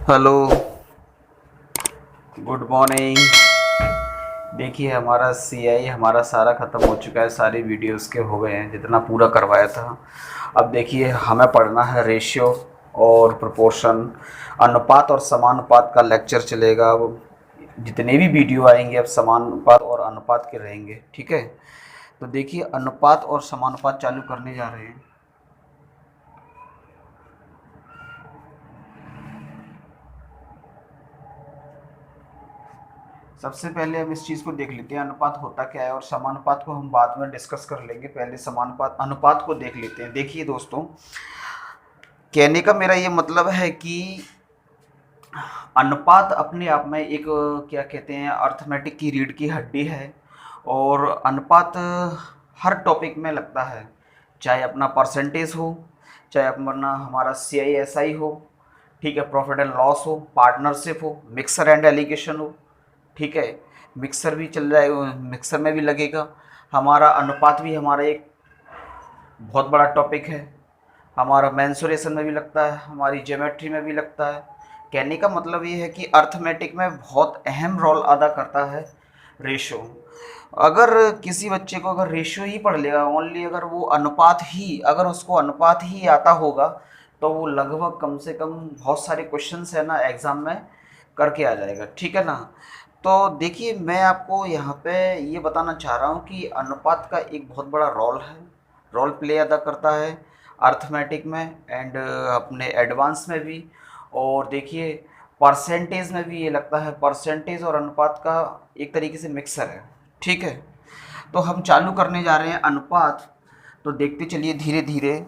Hello, good morning. देखिए हमारा CI हमारा सारा ख़त्म हो चुका है, सारी वीडियोस के हो गए हैं जितना पूरा करवाया था। अब देखिए हमें पढ़ना है रेशियो और प्रोपोर्शन, अनुपात और समानुपात का लेक्चर चलेगा। अब जितने भी वीडियो आएंगे अब समानुपात और अनुपात के रहेंगे, ठीक है। तो देखिए अनुपात और समानुपात चालू करने जा रहे हैं। सबसे पहले हम इस चीज़ को देख लेते हैं अनुपात होता क्या है, और समानुपात को हम बाद में डिस्कस कर लेंगे। पहले समानुपात अनुपात को देख लेते हैं। देखिए दोस्तों, कहने का मेरा ये मतलब है कि अनुपात अपने आप में एक क्या कहते हैं अर्थमेटिक की रीढ़ की हड्डी है, और अनुपात हर टॉपिक में लगता है, चाहे अपना परसेंटेज हो, चाहे अपना हमारा CISI हो, ठीक है, प्रॉफिट एंड लॉस हो, पार्टनरशिप हो, मिक्सर एंड एलिगेशन हो, ठीक है। मिक्सर भी चल जाएगा, मिक्सर में भी लगेगा। हमारा अनुपात भी हमारा एक बहुत बड़ा टॉपिक है। हमारा मेंसुरेशन में भी लगता है, हमारी ज्योमेट्री में भी लगता है। कहने का मतलब ये है कि अर्थमेटिक में बहुत अहम रोल अदा करता है रेशो। अगर किसी बच्चे को अगर रेशियो ही पढ़ लेगा, ओनली अगर वो अनुपात ही, अगर उसको अनुपात ही आता होगा, तो वो लगभग कम से कम बहुत सारे क्वेश्चंस है ना एग्ज़ाम में करके आ जाएगा, ठीक है ना। तो देखिए मैं आपको यहाँ पे ये बताना चाह रहा हूँ कि अनुपात का एक बहुत बड़ा रोल है, रोल प्ले अदा करता है अर्थमेटिक में एंड अपने एडवांस में भी। और देखिए परसेंटेज में भी ये लगता है, परसेंटेज और अनुपात का एक तरीके से मिक्सर है, ठीक है। तो हम चालू करने जा रहे हैं अनुपात। तो देखते चलिए धीरे धीरे।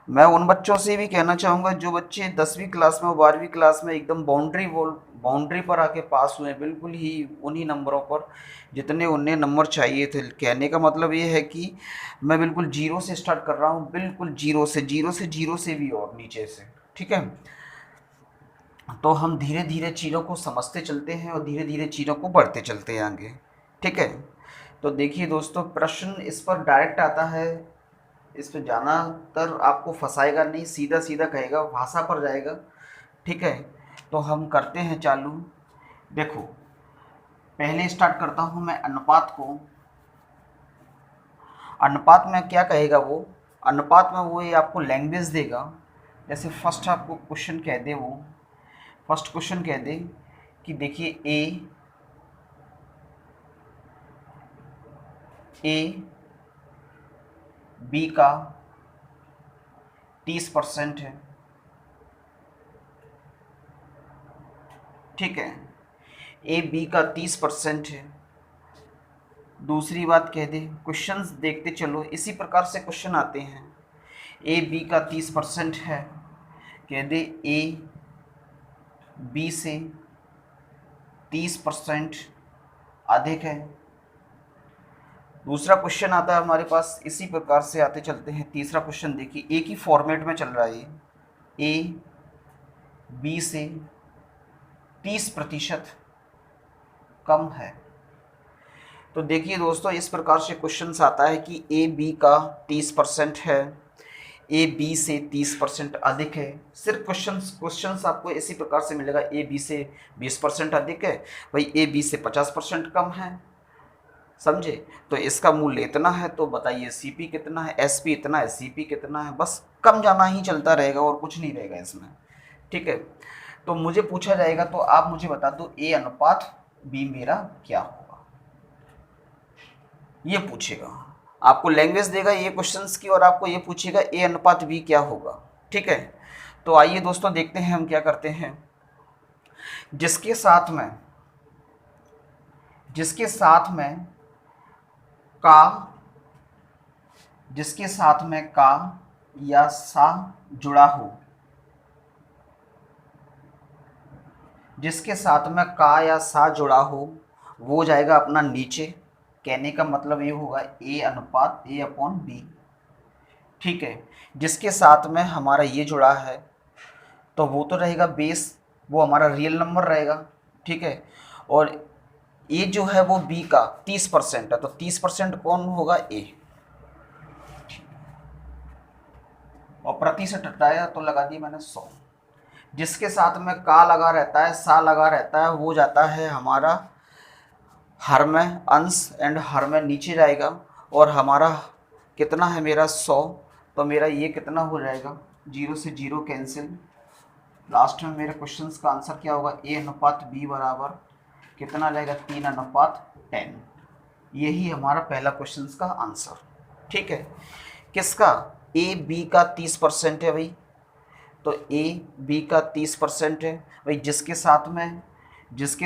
मैं उन बच्चों से भी कहना चाहूँगा जो बच्चे 10वीं क्लास में और 12वीं क्लास में एकदम बाउंड्री पर आके पास हुए, बिल्कुल ही उन्हीं नंबरों पर जितने उन्हें नंबर चाहिए थे। कहने का मतलब ये है कि मैं बिल्कुल जीरो से स्टार्ट कर रहा हूँ, बिल्कुल जीरो से भी और नीचे से, ठीक है। तो हम धीरे धीरे चीज़ों को समझते चलते हैं और धीरे धीरे चीज़ों को बढ़ते चलते हैं आगे, ठीक है। तो देखिए दोस्तों, प्रश्न इस पर डायरेक्ट आता है, इस पर ज़्यादातर आपको फंसाएगा नहीं, सीधा सीधा कहेगा, भाषा पर जाएगा, ठीक है। तो हम करते हैं चालू। देखो पहले स्टार्ट करता हूँ मैं अनुपात को। अनुपात में क्या कहेगा वो, अनुपात में वो ये आपको लैंग्वेज देगा। जैसे फर्स्ट आपको क्वेश्चन कह दे, वो फर्स्ट क्वेश्चन कह दे कि देखिए ए बी का 30% है, ठीक है। ए बी का 30% है। दूसरी बात कह दे, क्वेश्चंस देखते चलो, इसी प्रकार से क्वेश्चन आते हैं। ए बी का 30% है, कह दे ए बी से 30% अधिक है। दूसरा क्वेश्चन आता है हमारे पास, इसी प्रकार से आते चलते हैं। तीसरा क्वेश्चन देखिए, एक ही फॉर्मेट में चल रहा है, ए बी से 30% कम है। तो देखिए दोस्तों, इस प्रकार से क्वेश्चंस आता है कि ए बी का 30% है, ए बी से 30% अधिक है। सिर्फ क्वेश्चंस आपको इसी प्रकार से मिलेगा, ए बी से 20% अधिक है, भाई ए बी से 50% कम है, समझे। तो इसका मूल्य इतना है, तो बताइए CP कितना है, SP इतना है, CP कितना है। बस कम जाना ही चलता रहेगा और कुछ नहीं रहेगा इसमें, ठीक है। तो मुझे पूछा जाएगा तो आप मुझे बता दो A अनुपात B मेरा क्या होगा, ये पूछेगा। आपको लैंग्वेज देगा ये क्वेश्चंस की और आपको ये पूछेगा A अनुपात B क्या होगा, ठीक है। तो आइए दोस्तों देखते हैं हम क्या करते हैं। जिसके साथ में का, जिसके साथ में का या सा जुड़ा हो, जिसके साथ में का या सा जुड़ा हो वो जाएगा अपना नीचे। कहने का मतलब ये होगा A अनुपात A/B, ठीक है। जिसके साथ में हमारा ये जुड़ा है तो वो तो रहेगा बेस, वो हमारा रियल नंबर रहेगा, ठीक है। और ए जो है वो B का 30% है, तो 30% कौन होगा A, और प्रति से घटाया तो लगा दी मैंने 100। जिसके साथ में का लगा रहता है, सा लगा रहता है, वो जाता है हमारा हर में अंश एंड हर में नीचे जाएगा। और हमारा कितना है मेरा 100, तो मेरा ये कितना हो जाएगा, 0 से 0 कैंसिल। लास्ट में मेरे क्वेश्चन का आंसर क्या होगा, A/B बराबर कितना जाएगा, 3/10। यही हमारा पहला क्वेश्चन का आंसर। ठीक है, किसका, A/B का 30% है भाई, तो A/B का 30% है भाई। जिसके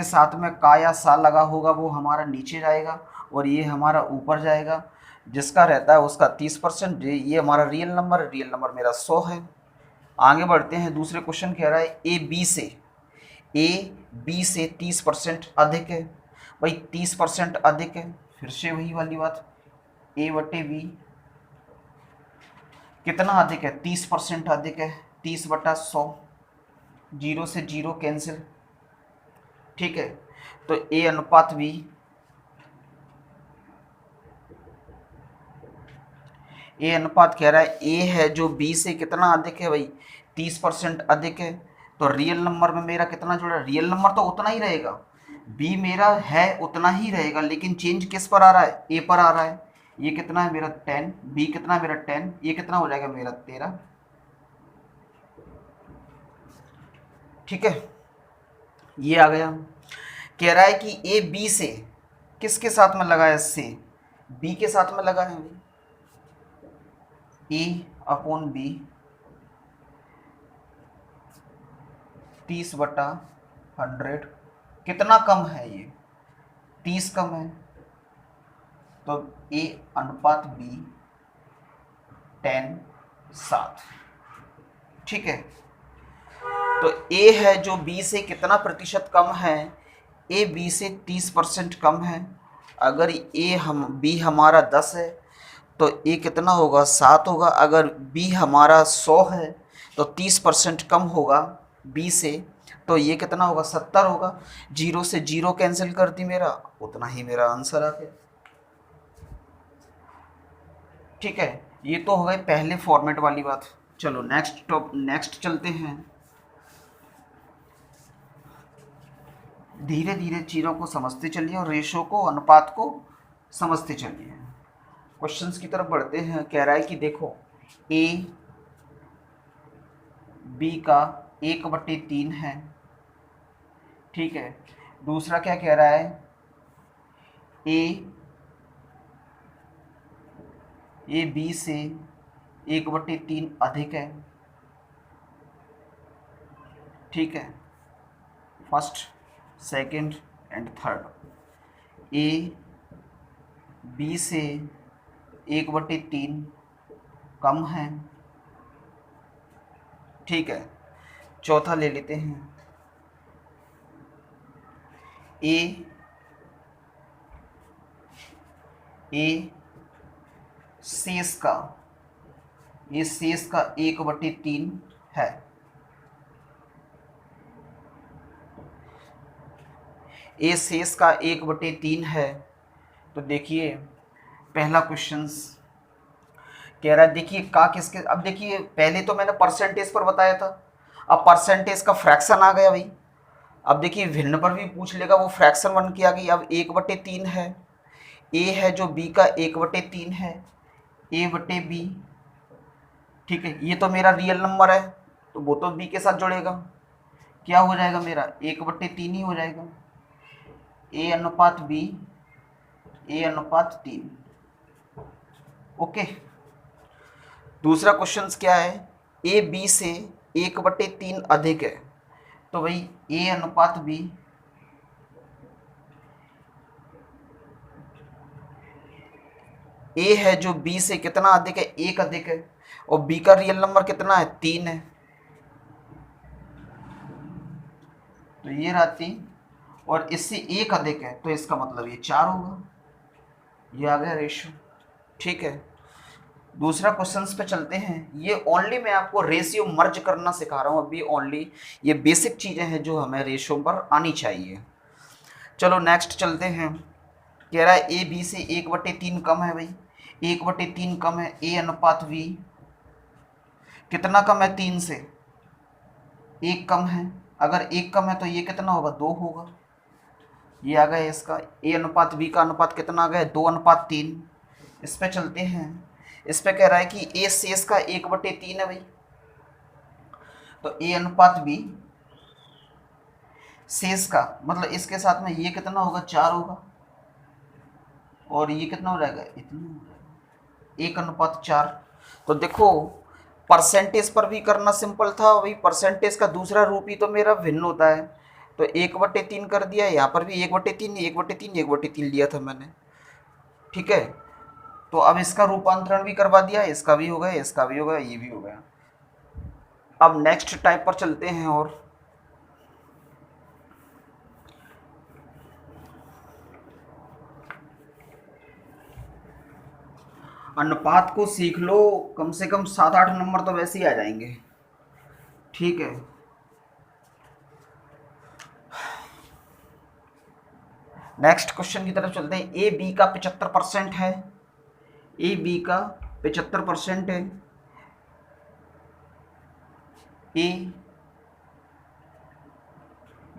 साथ में का या सा लगा होगा वो हमारा नीचे जाएगा और ये हमारा ऊपर जाएगा। जिसका रहता है उसका 30%, ये हमारा रियल नंबर मेरा 100 है। आगे बढ़ते हैं, दूसरे क्वेश्चन कह रहा है ए बी से 30% अधिक है भाई। 30% अधिक है, फिर से वही वाली बात, A/B कितना अधिक है, 30% अधिक है, 30/100, 0 से 0 कैंसिल। ठीक है, तो A/B, ए अनुपात कह रहा है ए है जो बी से कितना अधिक है भाई, 30% अधिक है। तो रियल नंबर में मेरा कितना जुड़ा, रियल नंबर तो उतना ही रहेगा, बी मेरा है उतना ही रहेगा, लेकिन चेंज किस पर आ रहा है, ए पर आ रहा है। ये कितना है मेरा 10, बी कितना है मेरा 10, ये कितना हो जाएगा मेरा 13। ठीक है, ये आ गया। कह रहा है कि ए बी से किसके साथ में लगा है, से बी के साथ में लगा है भाई। A/B 30/100 कितना कम है, ये 30 कम है, तो A/B 10/7। ठीक है, तो A है जो B से कितना प्रतिशत कम है, A B से 30% कम है। अगर B हमारा 10 है तो A कितना होगा, 7 होगा। अगर B हमारा 100 है तो 30% कम होगा B से, तो ये कितना होगा, 70 होगा। 0 से 0 कैंसिल कर दी, मेरा उतना ही मेरा आंसर आ गया। ठीक है, ये तो हो गई पहले फॉर्मेट वाली बात। चलो नेक्स्ट चलते हैं। धीरे धीरे चीज़ों को समझते चलिए और रेशो को, अनुपात को समझते चलिए। क्वेश्चंस की तरफ बढ़ते हैं। कह रहा है कि देखो A B का 1/3 है। ठीक है, दूसरा क्या कह रहा है, A B से 1/3 अधिक है। ठीक है, first, second and third. A B से 1/3 कम है। ठीक है, चौथा ले लेते हैं, A शेष का 1/3 है। A शेष का 1/3 है। तो देखिए पहला क्वेश्चन कह रहा है, देखिए का किसके, अब देखिए पहले तो मैंने परसेंटेज पर बताया था, अब परसेंटेज का फ्रैक्शन आ गया भाई। अब देखिए भिन्न पर भी पूछ लेगा, वो फ्रैक्शन बन के आ गई। अब 1/3 है, A है जो B का 1/3 है, A/B। ठीक है, ये तो मेरा रियल नंबर है तो वो तो B के साथ जुड़ेगा, क्या हो जाएगा मेरा 1/3 ही हो जाएगा। A/B A/3। ओके, दूसरा क्वेश्चन क्या है, A B से 1/3 अधिक है। तो भाई A/B A है जो B से कितना अधिक है, 1 अधिक है, और B का रियल नंबर कितना है, 3 है। तो ये रहा 3 और इससे 1 अधिक है, तो इसका मतलब ये 4 होगा। ये आ गया रेशियो। ठीक है, दूसरा क्वेश्चंस पे चलते हैं। ये ओनली मैं आपको रेशियो मर्ज करना सिखा रहा हूँ अभी, ओनली ये बेसिक चीज़ें हैं जो हमें रेशियो पर आनी चाहिए। चलो नेक्स्ट चलते हैं। कह रहा है A B से 1/3 कम है भाई, 1/3 कम है, A/B कितना कम है 3 से? 1 कम है। अगर 1 कम है तो ये कितना होगा? 2 होगा। ये आ गया इसका ए अनुपात बी का अनुपात कितना आ गया? 2:3। इस पे चलते हैं। इस पे कह रहा है कि ए शेष का 1/3 है भाई। तो ए अनुपात बी शेष का मतलब इसके साथ में ये कितना होगा? 4 होगा। और ये कितना हो जाएगा? इतना हो जाएगा 1:4। तो देखो परसेंटेज पर भी करना सिंपल था भाई। परसेंटेज का दूसरा रूप ही तो मेरा भिन्न होता है। तो 1/3 कर दिया। यहाँ पर भी 1/3 1/3 1/3 लिया था मैंने। ठीक है। तो अब इसका रूपांतरण भी करवा दिया। इसका भी हो गया, इसका भी हो गया, ये भी हो गया। अब नेक्स्ट टाइप पर चलते हैं। और अनुपात को सीख लो, कम से कम 7-8 नंबर तो वैसे ही आ जाएंगे। ठीक है। नेक्स्ट क्वेश्चन की तरफ चलते हैं। ए बी का 75% है। ए बी का 75% है। ए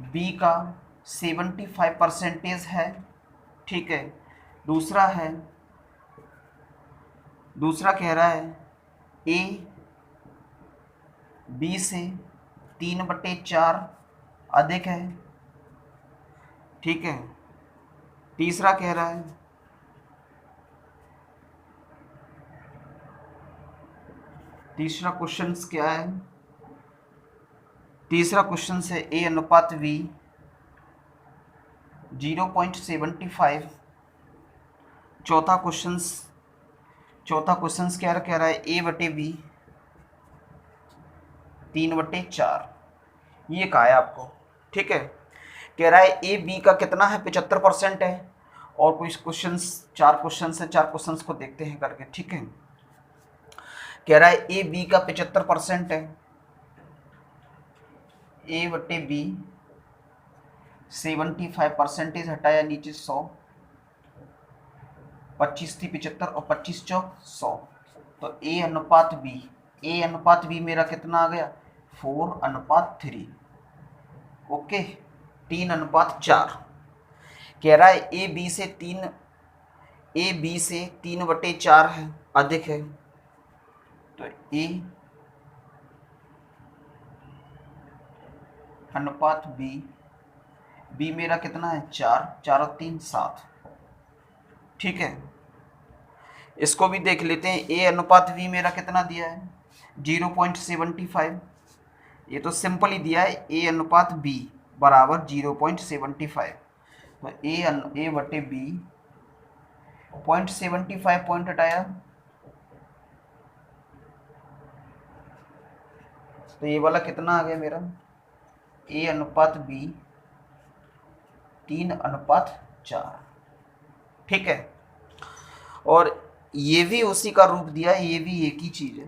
बी का 75% है। ठीक है। दूसरा कह रहा है ए बी से 3/4 अधिक है। ठीक है। तीसरा कह रहा है तीसरा क्वेश्चन क्या है? तीसरा क्वेश्चन से ए अनुपात बी 0.75। चौथा क्वेश्चन क्या कह रहा है? ए बटे बी 3/4। ये कहा है आपको। ठीक है। कह रहा है ए बी का कितना है? 75% है। और कुछ क्वेश्चंस 4 क्वेश्चन है। 4 क्वेश्चंस को देखते हैं करके। ठीक है। कह रहा है ए बी का 75% है। ए बटे बी 75% हटाया नीचे 100। 25 थी 75 और 25 चौक 100। तो ए अनुपात बी मेरा कितना आ गया? 4:3। ओके। 3:4। कह रहा है ए बी से 3/4 है, अधिक है। तो ए अनुपात बी मेरा कितना है? 4। 4 और 3 7। ठीक है। इसको भी देख लेते हैं। ए अनुपात बी मेरा कितना दिया है? 0.75। ये तो सिंपल ही दिया है। ए अनुपात बी बराबर 0.75। तो ए बटे बी 0.75 पॉइंट हटाया तो ये वाला कितना आ गया मेरा? ए अनुपात बी 3:4। ठीक है। और ये भी उसी का रूप दिया है। ये भी एक ही चीज है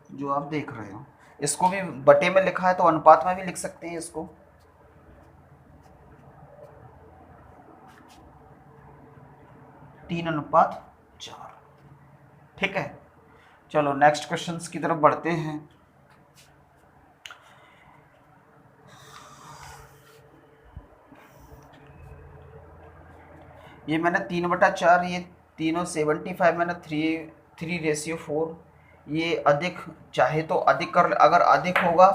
जो आप देख रहे हो। इसको भी बटे में लिखा है तो अनुपात में भी लिख सकते हैं इसको। 3:4। ठीक है। चलो नेक्स्ट क्वेश्चंस की तरफ बढ़ते हैं। ये मैंने 3/4, ये तीनों 75, मैंने 3:4। ये अधिक चाहे तो अधिक कर, अगर अधिक होगा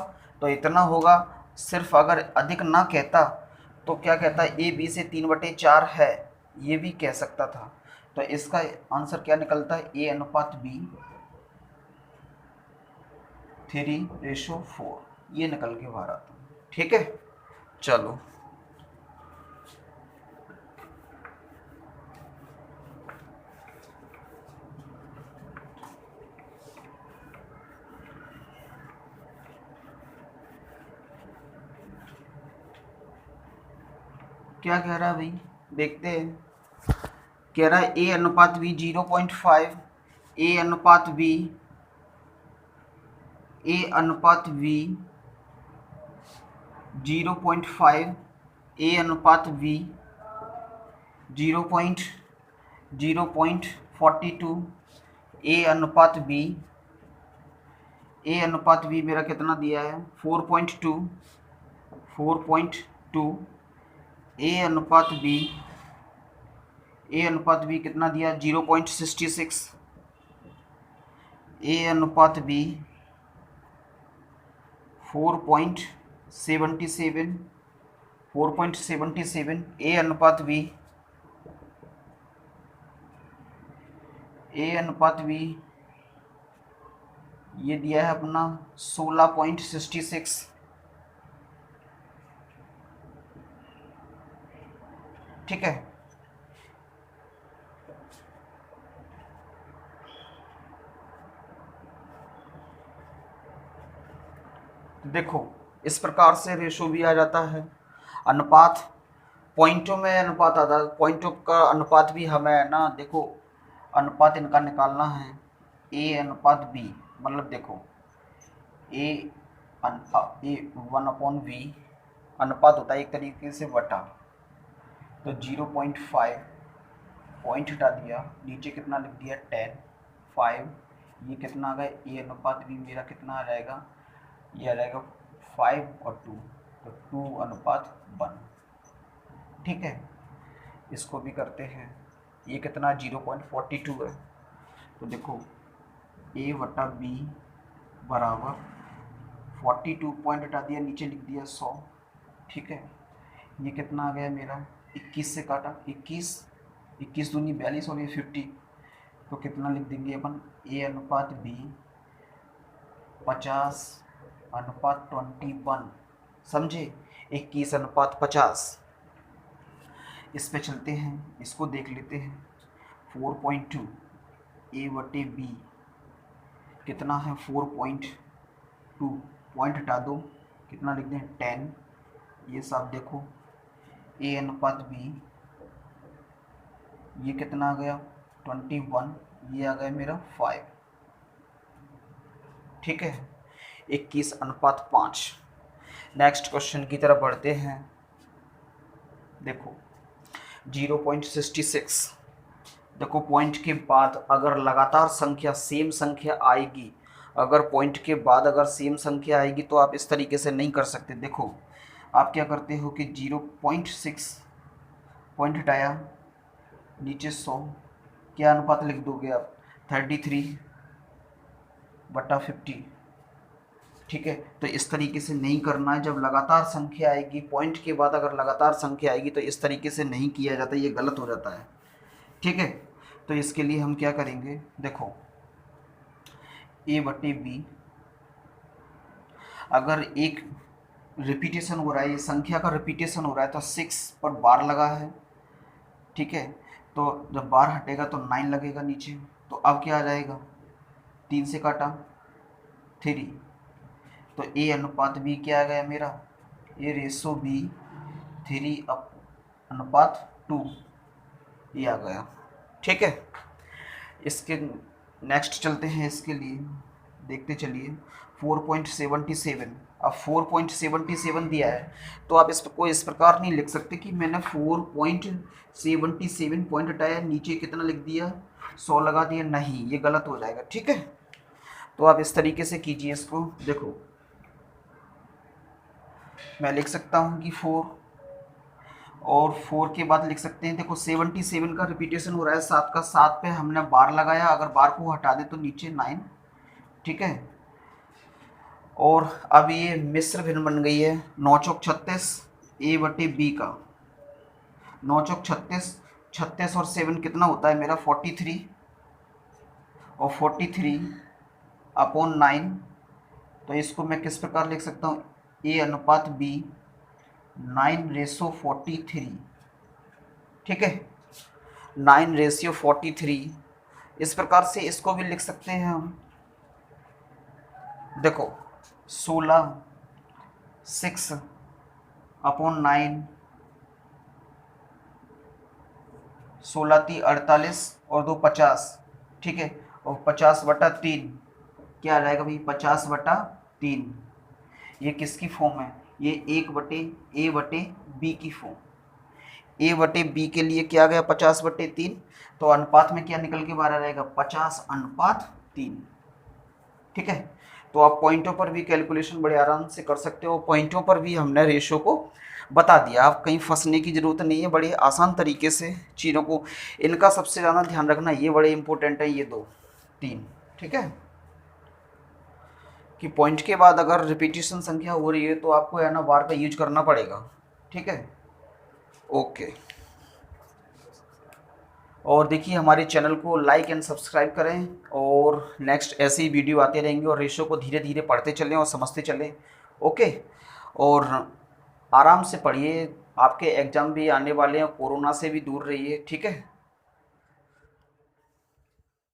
तो इतना होगा। सिर्फ अगर अधिक ना कहता तो क्या कहता? ए बी से 3/4 है, ये भी कह सकता था। तो इसका आंसर क्या निकलता है? ए अनुपात बी 3:4। ये निकल के बाहर आता है। ठीक है। चलो क्या कह रहा है भाई, देखते हैं। कह रहा है ए अनुपात बी 0.5। ए अनुपात बी 0.5। ए अनुपात बी 0.42। ए अनुपात बी ए अनुपात बी मेरा कितना दिया है 4.2, 4.2। ए अनुपात बी, ए अनुपात बी कितना दिया 0.66। ए अनुपात बी 4.77, 4.77। ए अनुपात बी, ए अनुपात बी ये दिया है अपना 16.66। ठीक है, देखो इस प्रकार से रेशो भी आ जाता है। अनुपात पॉइंटों में अनुपात आता है, पॉइंटों का अनुपात भी हमें ना देखो अनुपात इनका निकालना है। ए अनुपात बी मतलब देखो ए 1/v अनुपात होता है एक तरीके से बटा, तो 0.5 पॉइंट हटा दिया, नीचे कितना लिख दिया 10, 5। ये कितना आ गया ए अनुपात बी मेरा कितना आ जाएगा, ये आ जाएगा 5 और 2, तो 2:1। ठीक है, इसको भी करते हैं। ये कितना 0.42 है, तो देखो ए बटा बी बराबर 42 पॉइंट हटा दिया, नीचे लिख दिया 100। ठीक है, ये कितना आ गया मेरा 21 से काटा 21, 21 दूनी 42 और ये 50, तो कितना लिख देंगे अपन ए अनुपात बी 50:21। समझे, 21:50। इस पे चलते हैं, इसको देख लेते हैं। 4.2 ए बटे बी कितना है 4.2, पॉइंट हटा दो, कितना लिख दें 10। ये सब देखो ए अनुपात बी ये कितना आ गया 21, ये आ गया मेरा 5। ठीक है, 21:5। नेक्स्ट क्वेश्चन की तरफ बढ़ते हैं। देखो 0.66, देखो पॉइंट के बाद अगर लगातार संख्या सेम संख्या आएगी, अगर पॉइंट के बाद अगर सेम संख्या आएगी तो आप इस तरीके से नहीं कर सकते। देखो आप क्या करते हो कि 0.6 पॉइंट हटाया, नीचे 100, क्या अनुपात लिख दोगे आप 33/50। ठीक है, तो इस तरीके से नहीं करना है। जब लगातार संख्या आएगी, पॉइंट के बाद अगर लगातार संख्या आएगी तो इस तरीके से नहीं किया जाता, ये गलत हो जाता है। ठीक है, तो इसके लिए हम क्या करेंगे, देखो ए बटे बी अगर एक रिपीटेशन हो रहा है, ये संख्या का रिपीटेशन हो रहा है, तो 6 पर बार लगा है। ठीक है, तो जब बार हटेगा तो 9 लगेगा नीचे, तो अब क्या आ जाएगा 3 से काटा 3, तो ए अनुपात बी क्या आ गया मेरा, ए रेशो बी 3:2 ये आ गया। ठीक है, इसके नेक्स्ट चलते हैं, इसके लिए देखते चलिए 4.77। अब 4.77 दिया है, तो आप इसको इस प्रकार नहीं लिख सकते कि मैंने 4.77 पॉइंट हटाया, नीचे कितना लिख दिया 100 लगा दिया, नहीं, ये गलत हो जाएगा। ठीक है, तो आप इस तरीके से कीजिए इसको। देखो मैं लिख सकता हूँ कि 4 और 4 के बाद लिख सकते हैं, देखो 77 का रिपीटेशन हो रहा है, 7 का 7 पे हमने बार लगाया, अगर बार को हटा दे तो नीचे 9। ठीक है, और अब ये मिश्र भिन्न बन गई है 9 चौक 36 ए बटे बी का, 9 चौक 36, 36 और 7 कितना होता है मेरा 43, और 43/9। तो इसको मैं किस प्रकार लिख सकता हूँ, ए अनुपात बी 9:43। ठीक है, 9:43। इस प्रकार से इसको भी लिख सकते हैं हम। देखो 16 6/9, 16×3 = 48 और 2 50। ठीक है, और 50/3 क्या आ जाएगा भाई 50/3। ये किसकी फॉर्म है, ये ए बटे बी की फॉर्म। ए बटे बी के लिए क्या आ गया 50/3, तो अनुपात में क्या निकल के बाहर आ जाएगा 50:3। ठीक है। तो आप पॉइंटों पर भी कैलकुलेशन बड़े आराम से कर सकते हो, पॉइंटों पर भी हमने रेशो को बता दिया, आप कहीं फंसने की ज़रूरत नहीं है, बड़े आसान तरीके से चीज़ों को। इनका सबसे ज़्यादा ध्यान रखना, ये बड़े इंपॉर्टेंट है, ये दो तीन, ठीक है, कि पॉइंट के बाद अगर रिपीटिशन संख्या हो रही है तो आपको है ना बार का यूज करना पड़ेगा, ठीक है। ओके। और देखिए हमारे चैनल को लाइक एंड सब्सक्राइब करें, और नेक्स्ट ऐसी ही वीडियो आते रहेंगे, और रेशो को धीरे धीरे पढ़ते चलें और समझते चलें। ओके। और आराम से पढ़िए, आपके एग्ज़ाम भी आने वाले हैं, कोरोना से भी दूर रहिए, ठीक है।